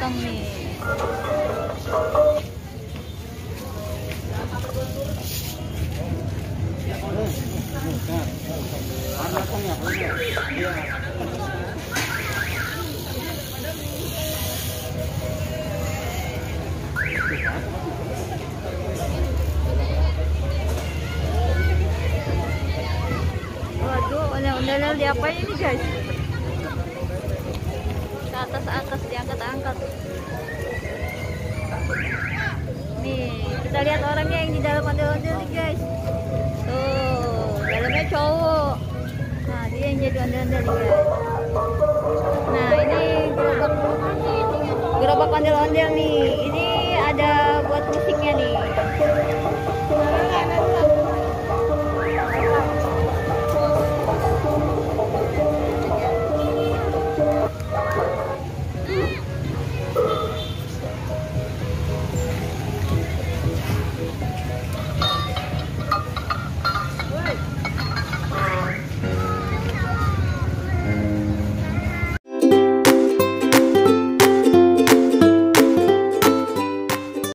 datang nih. Waduh, ondel-ondel diapain ini guys? Ke atas diangkat-angkat. Nih, kita lihat orangnya yang di dalam ondel-ondel nih guys. Tuh, dalamnya cowok. Nah, dia yang jadi ondel-ondel nih guys. Nah, ini gerobak ondel-ondel nih. Ini